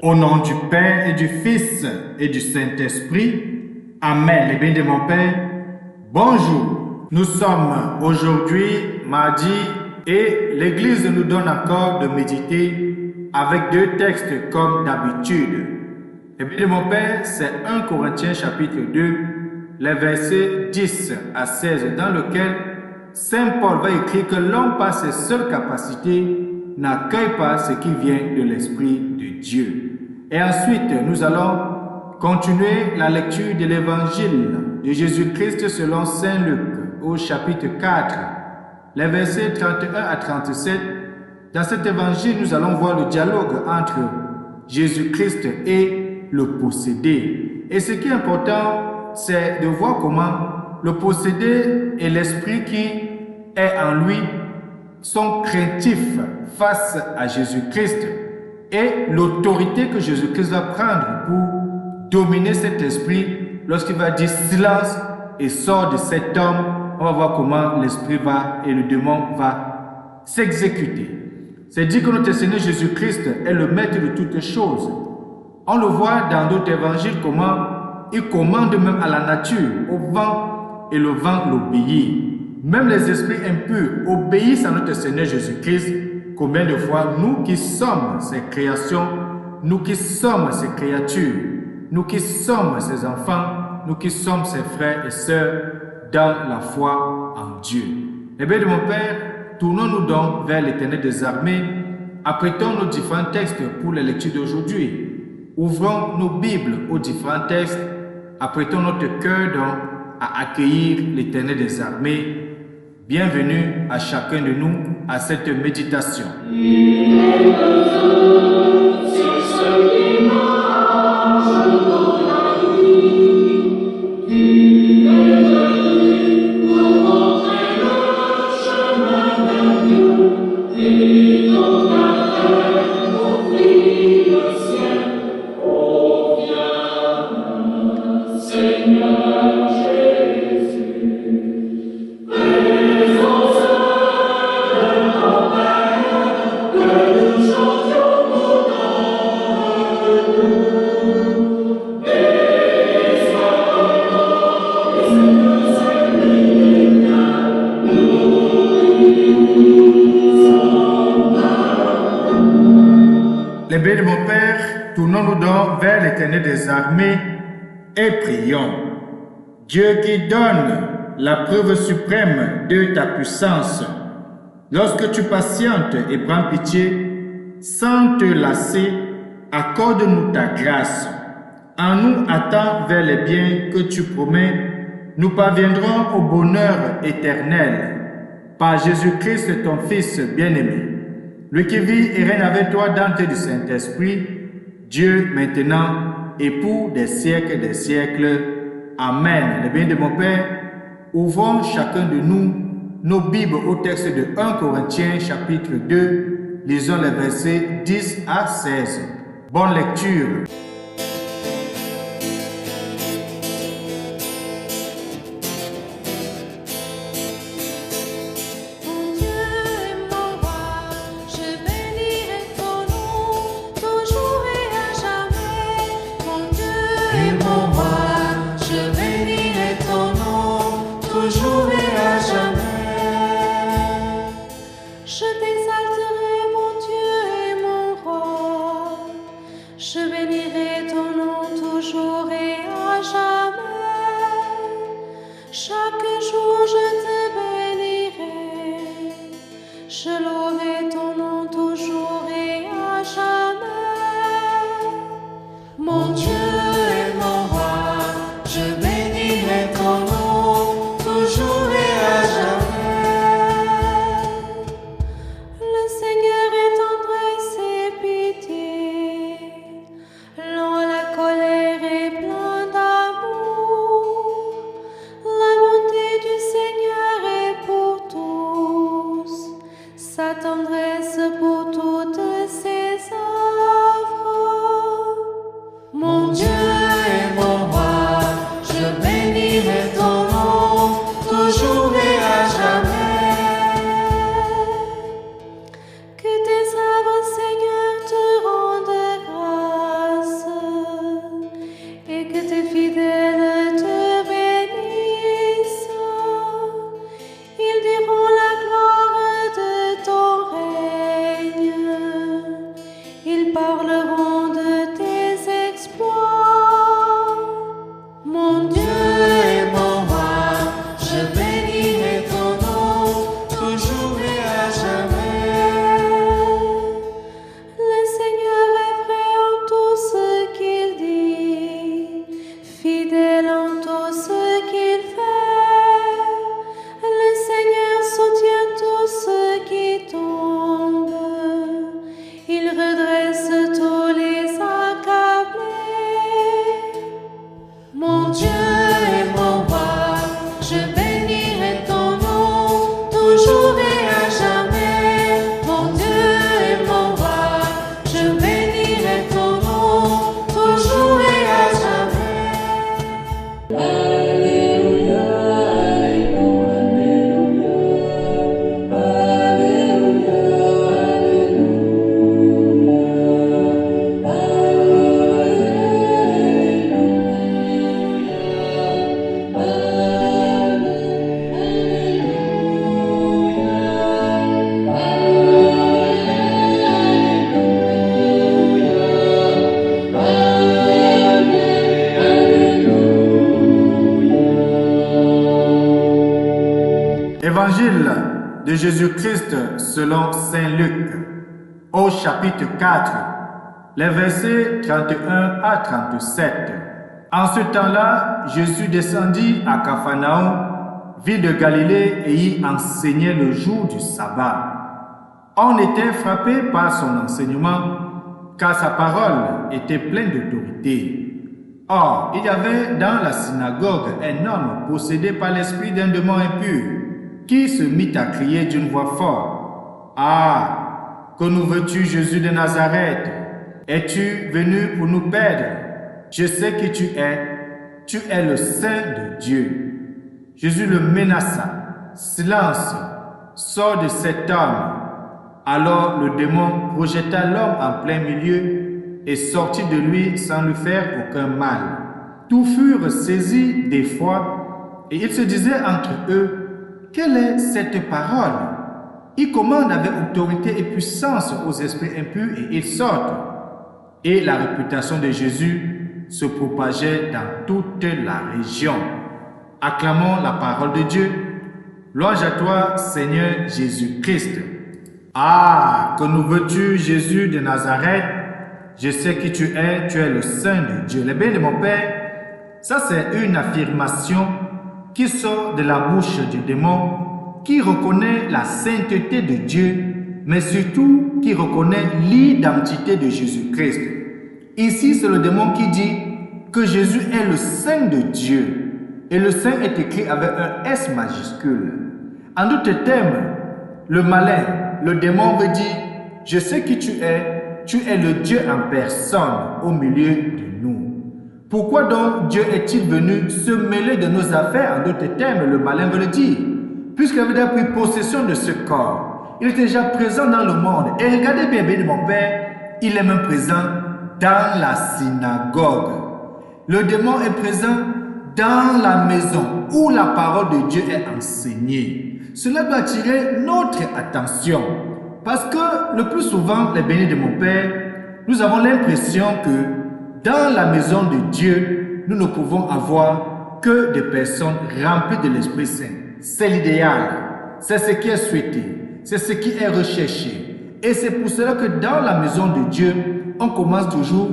Au nom du Père et du Fils et du Saint-Esprit, Amen. Les bénis de mon Père, bonjour. Nous sommes aujourd'hui mardi et l'Église nous donne encore de méditer avec deux textes comme d'habitude. Les bénis de mon Père, c'est 1 Corinthiens chapitre 2, les versets 10 à 16, dans lequel Saint Paul va écrire que l'homme par ses seules capacités n'accueille pas ce qui vient de l'Esprit de Dieu. Et ensuite, nous allons continuer la lecture de l'Évangile de Jésus-Christ selon Saint Luc au chapitre 4, les versets 31 à 37. Dans cet Évangile, nous allons voir le dialogue entre Jésus-Christ et le possédé. Et ce qui est important, c'est de voir comment le possédé et l'esprit qui est en lui sont craintifs face à Jésus-Christ et l'autorité que Jésus-Christ va prendre pour dominer cet esprit lorsqu'il va dire silence et sort de cet homme. On va voir comment l'esprit va et le démon va s'exécuter. C'est dit que notre Seigneur Jésus-Christ est le maître de toutes choses. On le voit dans d'autres évangiles comment il commande même à la nature, au vent, et le vent l'obéit. Même les esprits impurs obéissent à notre Seigneur Jésus-Christ. Combien de fois nous qui sommes ses créations, nous qui sommes ses créatures, nous qui sommes ses enfants, nous qui sommes ses frères et sœurs dans la foi en Dieu. Eh bien de mon Père, tournons-nous donc vers l'Éternel des armées, apprêtons nos différents textes pour la lecture d'aujourd'hui. Ouvrons nos Bibles aux différents textes, apprêtons notre cœur donc à accueillir l'Éternel des armées. Bienvenue à chacun de nous à cette méditation. Les bénis de mon Père, tournons-nous donc vers l'Éternel des armées et prions. Dieu qui donne la preuve suprême de ta puissance, lorsque tu patientes et prends pitié, sans te lasser, accorde-nous ta grâce. En nous attend vers les biens que tu promets, nous parviendrons au bonheur éternel. Par Jésus-Christ, ton Fils bien-aimé, lui qui vit et règne avec toi dans le Saint-Esprit, Dieu maintenant et pour des siècles. Amen. Les bénis de mon Père, ouvrons chacun de nous nos Bibles au texte de 1 Corinthiens chapitre 2, lisons les versets 10 à 16. Bonne lecture. Le Seigneur est tendresse et je bénirai ton nom, toujours et à jamais. Mon Dieu et mon roi, je bénirai ton nom, toujours et à jamais. Alléluia, Alléluia, Alléluia, Évangile de Jésus-Christ selon Saint Luc, au chapitre 4, les versets 31 à 37. En ce temps-là, Jésus descendit à Capharnaüm, ville de Galilée, et y enseignait le jour du sabbat. On était frappé par son enseignement, car sa parole était pleine d'autorité. Or, il y avait dans la synagogue un homme possédé par l'esprit d'un démon impur, qui se mit à crier d'une voix forte. « Ah, que nous veux-tu, Jésus de Nazareth? Es-tu venu pour nous perdre? Je sais qui tu es le Saint de Dieu. » Jésus le menaça. « Silence, sors de cet homme. » Alors le démon projeta l'homme en plein milieu et sortit de lui sans lui faire aucun mal. Tous furent saisis d'effroi et ils se disaient entre eux: quelle est cette parole? Il commande avec autorité et puissance aux esprits impurs et ils sortent. Et la réputation de Jésus se propageait dans toute la région. Acclamons la parole de Dieu. Louange à toi, Seigneur Jésus-Christ. Ah, que nous veux-tu, Jésus de Nazareth? Je sais qui tu es le Saint de Dieu. Les bénis de mon Père, ça c'est une affirmation qui sort de la bouche du démon, qui reconnaît la sainteté de Dieu, mais surtout qui reconnaît l'identité de Jésus-Christ. Ici, c'est le démon qui dit que Jésus est le Saint de Dieu. Et le Saint est écrit avec un S majuscule. En d'autres termes, le malin, le démon veut dire: je sais qui tu es le Dieu en personne au milieu de nous. Pourquoi donc Dieu est-il venu se mêler de nos affaires? En d'autres termes, le malin veut le dire. Puisqu'il avait déjà pris possession de ce corps, il était déjà présent dans le monde. Et regardez bien, béni mon Père, il est même présent dans la synagogue. Le démon est présent dans la maison où la parole de Dieu est enseignée. Cela doit attirer notre attention. Parce que le plus souvent, les bénis de mon Père, nous avons l'impression que dans la maison de Dieu, nous ne pouvons avoir que des personnes remplies de l'Esprit Saint. C'est l'idéal, c'est ce qui est souhaité, c'est ce qui est recherché. Et c'est pour cela que dans la maison de Dieu, on commence toujours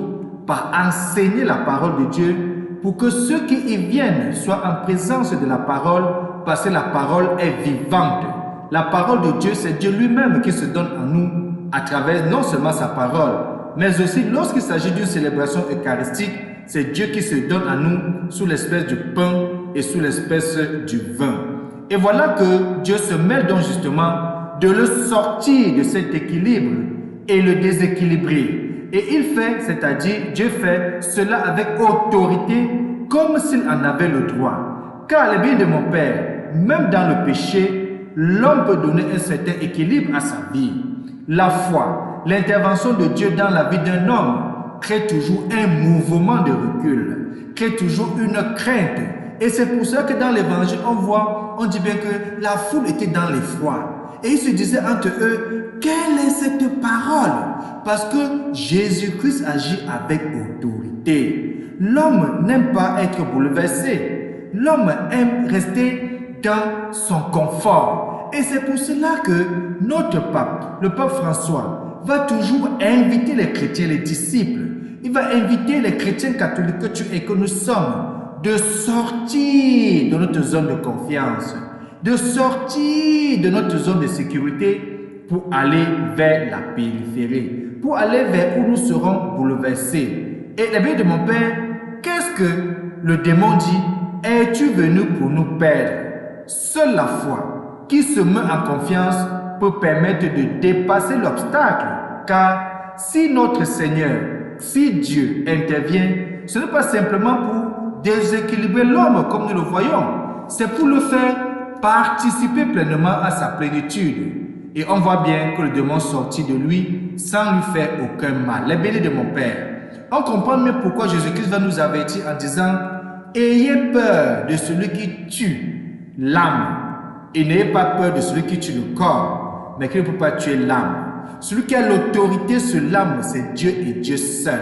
par enseigner la parole de Dieu pour que ceux qui y viennent soient en présence de la parole, parce que la parole est vivante. La parole de Dieu, c'est Dieu lui-même qui se donne à nous à travers non seulement sa parole, mais aussi lorsqu'il s'agit d'une célébration eucharistique, c'est Dieu qui se donne à nous sous l'espèce du pain et sous l'espèce du vin. Et voilà que Dieu se mêle donc justement de le sortir de cet équilibre et le déséquilibrer. Et il fait, c'est-à-dire Dieu fait cela avec autorité comme s'il en avait le droit. Car les biens de mon Père, même dans le péché, l'homme peut donner un certain équilibre à sa vie. La foi, l'intervention de Dieu dans la vie d'un homme crée toujours un mouvement de recul, crée toujours une crainte. Et c'est pour ça que dans l'évangile, on dit bien que la foule était dans l'effroi. Et ils se disaient entre eux: quelle est cette parole? Parce que Jésus-Christ agit avec autorité. L'homme n'aime pas être bouleversé. L'homme aime rester dans son confort. Et c'est pour cela que notre pape, le pape François, va toujours inviter les chrétiens, les disciples. Il va inviter les chrétiens catholiques que tu es, que nous sommes, de sortir de notre zone de confiance, de sortir de notre zone de sécurité pour aller vers la périphérie, pour aller vers où nous serons bouleversés. Et les biens de mon Père, qu'est-ce que le démon dit? es-tu venu pour nous perdre? Seule la foi qui se met en confiance peut permettre de dépasser l'obstacle. Car si notre Seigneur, si Dieu intervient, ce n'est pas simplement pour déséquilibrer l'homme comme nous le voyons, c'est pour le faire participer pleinement à sa plénitude. Et on voit bien que le démon sortit de lui sans lui faire aucun mal. Les bénis de mon Père. On comprend mieux pourquoi Jésus-Christ va nous avertir en disant « Ayez peur de celui qui tue l'âme et n'ayez pas peur de celui qui tue le corps, mais qui ne peut pas tuer l'âme. Celui qui a l'autorité sur l'âme, c'est Dieu et Dieu seul.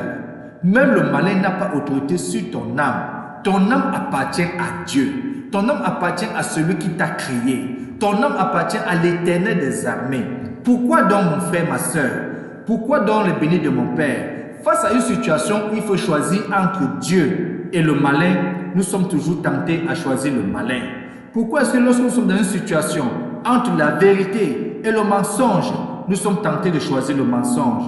Même le malin n'a pas autorité sur ton âme. Ton âme appartient à Dieu. Ton âme appartient à celui qui t'a créé. Ton âme appartient à l'Éternel des armées. Pourquoi donc, mon frère, ma soeur? Pourquoi donc le béni de mon Père? Face à une situation où il faut choisir entre Dieu et le malin, nous sommes toujours tentés à choisir le malin. Pourquoi est-ce que lorsque nous sommes dans une situation entre la vérité et le mensonge, nous sommes tentés de choisir le mensonge?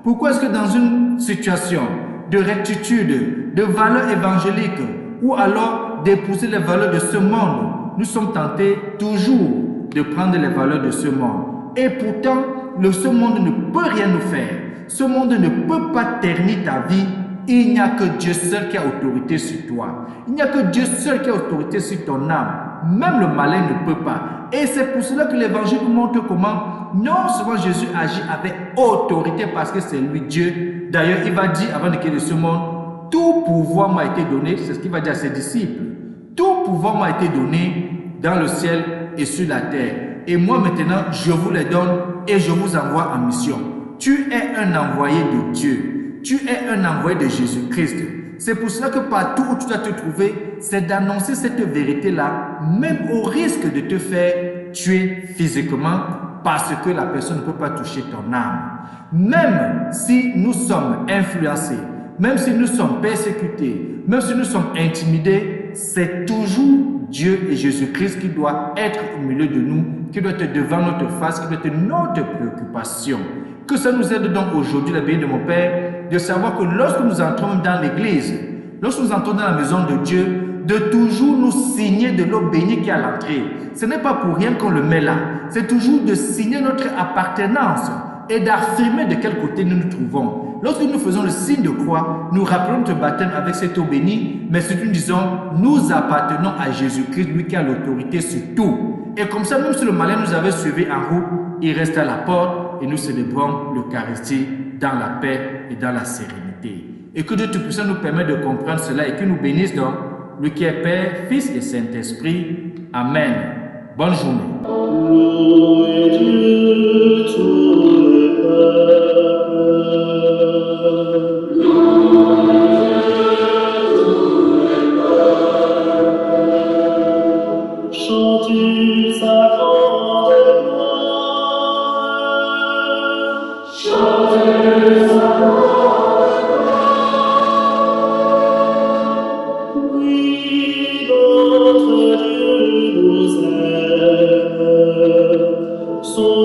Pourquoi est-ce que dans une situation de rectitude, de valeurs évangéliques, ou alors d'épouser les valeurs de ce monde, nous sommes tentés toujours de prendre les valeurs de ce monde? Et pourtant, ce monde ne peut rien nous faire. Ce monde ne peut pas ternir ta vie. Il n'y a que Dieu seul qui a autorité sur toi. Il n'y a que Dieu seul qui a autorité sur ton âme. Même le malin ne peut pas. Et c'est pour cela que l'évangile nous montre comment non seulement Jésus agit avec autorité parce que c'est lui Dieu. D'ailleurs, il va dire avant de quitter ce monde, tout pouvoir m'a été donné, c'est ce qu'il va dire à ses disciples. Tout pouvoir m'a été donné dans le ciel et sur la terre. Et moi maintenant, je vous les donne et je vous envoie en mission. Tu es un envoyé de Dieu. Tu es un envoyé de Jésus-Christ. C'est pour cela que partout où tu dois te trouver, c'est d'annoncer cette vérité-là, même au risque de te faire tuer physiquement, parce que la personne ne peut pas toucher ton âme. Même si nous sommes influencés, même si nous sommes persécutés, même si nous sommes intimidés, c'est toujours Dieu et Jésus-Christ qui doit être au milieu de nous, qui doit être devant notre face, qui doit être notre préoccupation. Que ça nous aide donc aujourd'hui, la bénie de mon Père, de savoir que lorsque nous entrons dans l'église, lorsque nous entrons dans la maison de Dieu, de toujours nous signer de l'eau bénie qui est à l'entrée. Ce n'est pas pour rien qu'on le met là. C'est toujours de signer notre appartenance et d'affirmer de quel côté nous nous trouvons. Lorsque nous faisons le signe de croix, nous rappelons notre baptême avec cette eau bénie, mais surtout nous disons, nous appartenons à Jésus-Christ, lui qui a l'autorité sur tout. Et comme ça, même si le malin nous avait suivis en route, il reste à la porte et nous célébrons l'Eucharistie dans la paix et dans la sérénité. Et que Dieu Tout-Puissant nous permette de comprendre cela et qu'il nous bénisse donc, lui qui est Père, Fils et Saint-Esprit. Amen. Bonne journée. Chantez sa grande gloire. Chantez sa grande gloire. Oui, notre Dieu nous aime. Son